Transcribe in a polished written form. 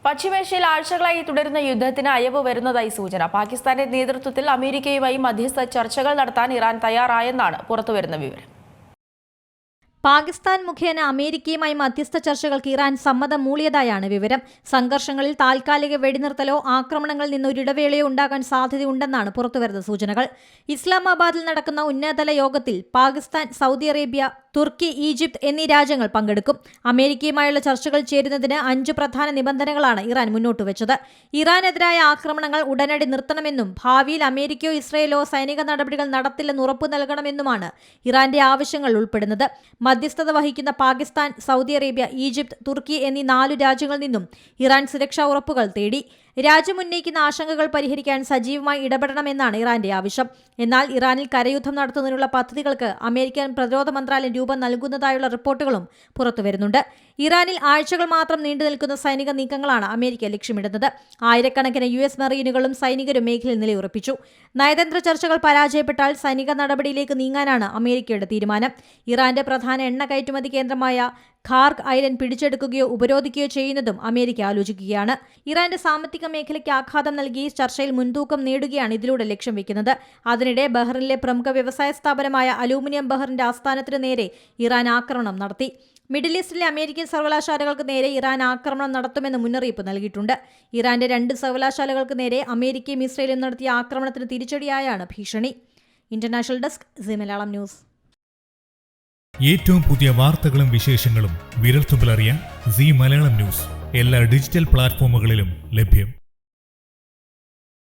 പശ്ചിമേഷ്യയിൽ ആഴ്ചകളായി തുടരുന്ന യുദ്ധത്തിന് അയവ് വരുന്നതായി സൂചന. പാകിസ്ഥാന്റെ നേതൃത്വത്തിൽ അമേരിക്കയുമായി മധ്യസ്ഥ ചർച്ചകൾ നടത്താൻ ഇറാൻ തയ്യാറായെന്നാണ് പുറത്തുവരുന്ന വിവരം. പാകിസ്ഥാൻ മുഖേന അമേരിക്കയുമായി മധ്യസ്ഥ ചർച്ചകൾക്ക് ഇറാൻ സമ്മതം മൂളിയതായാണ് വിവരം. സംഘർഷങ്ങളിൽ താൽക്കാലിക വെടിനിർത്തലോ ആക്രമണങ്ങളിൽ നിന്ന് ഒരിടവേളയോ ഉണ്ടാകാൻ സാധ്യതയുണ്ടെന്നാണ് പുറത്തുവരുന്ന സൂചനകൾ. ഇസ്ലാമാബാദിൽ നടക്കുന്ന ഉന്നതതല യോഗത്തിൽ പാകിസ്ഥാൻ, സൗദി അറേബ്യ, തുർക്കി, ഈജിപ്ത് എന്നീ രാജ്യങ്ങൾ പങ്കെടുക്കും. അമേരിക്കയുമായുള്ള ചർച്ചകൾ ചേരുന്നതിന് 5 പ്രധാന നിബന്ധനകളാണ് ഇറാൻ മുന്നോട്ട് വെച്ചത്. ഇറാനെതിരായ ആക്രമണങ്ങൾ ഉടനടി നിർത്തണമെന്നും ഭാവിയിൽ അമേരിക്കയോ ഇസ്രയേലോ സൈനിക നടപടികൾ നടത്തില്ലെന്ന് ഉറപ്പു നൽകണമെന്നുമാണ് ഇറാന്റെ ആവശ്യങ്ങൾ ഉൾപ്പെടുന്നത്. മധ്യസ്ഥത വഹിക്കുന്ന പാകിസ്ഥാൻ, സൗദി അറേബ്യ, ഈജിപ്ത്, തുർക്കി എന്നീ 4 രാജ്യങ്ങളിൽ നിന്നും ഇറാൻ സുരക്ഷാ ഉറപ്പുകൾ തേടി. രാജ്യം ഉന്നയിക്കുന്ന ആശങ്കകൾ പരിഹരിക്കാൻ സജീവമായി ഇടപെടണമെന്നാണ് ഇറാന്റെ ആവശ്യം. എന്നാൽ ഇറാനിൽ കരയുദ്ധം നടത്തുന്നതിനുള്ള പദ്ധതികൾക്ക് അമേരിക്കൻ പ്രതിരോധ മന്ത്രാലയം രൂപം നൽകുന്നതായുള്ള റിപ്പോർട്ടുകളും പുറത്തുവരുന്നുണ്ട്. ഇറാനിൽ ആഴ്ചകൾ മാത്രം നീണ്ടു നിൽക്കുന്ന സൈനിക നീക്കങ്ങളാണ് അമേരിക്ക ലക്ഷ്യമിടുന്നത്. ആയിരക്കണക്കിന് US മെറീനുകളും സൈനികരും മേഖലയിൽ നിലയുറപ്പിച്ചു. നയതന്ത്ര ചർച്ചകൾ പരാജയപ്പെട്ടാൽ സൈനിക നടപടിയിലേക്ക് നീങ്ങാനാണ് അമേരിക്കയുടെ തീരുമാനം. ഇറാന്റെ പ്രധാന എണ്ണ കയറ്റുമതി കേന്ദ്രമായ ഖാർഗ് ഐലൻഡ് പിടിച്ചെടുക്കുകയോ ഉപരോധിക്കുകയോ ചെയ്യുന്നതും അമേരിക്ക ആലോചിക്കുകയാണ്. ഇറാന്റെ സാമ്പത്തിക മേഖലയ്ക്ക് ആഘാതം നൽകി ചർച്ചയിൽ മുൻതൂക്കം നേടുകയാണ് ഇതിലൂടെ ലക്ഷ്യം വെക്കുന്നത്. അതിനിടെ ബഹ്റിനിലെ പ്രമുഖ വ്യവസായ സ്ഥാപനമായ അലൂമിനിയം ബഹ്റിന്റെ ആസ്ഥാനത്തിന് നേരെ ഇറാൻ ആക്രമണം നടത്തി. മിഡിൽ ഈസ്റ്റിലെ അമേരിക്കൻ സർവകലാശാലകൾക്ക് നേരെ ഇറാൻ ആക്രമണം നടത്തുമെന്ന് മുന്നറിയിപ്പ് നൽകിയിട്ടുണ്ട്. ഇറാന്റെ 2 സർവകലാശാലകൾക്ക് നേരെ അമേരിക്കയും ഇസ്രയേലും നടത്തിയ ആക്രമണത്തിന് തിരിച്ചടിയായാണ് ഭീഷണി. International desk, C Malayalam news. ഏറ്റവും പുതിയ വാർത്തകളും വിശേഷങ്ങളും വിരൽത്തുമ്പിലറിയാൻ സി മലയാളം ന്യൂസ് എല്ലാ ഡിജിറ്റൽ പ്ലാറ്റ്ഫോമുകളിലും ലഭ്യം.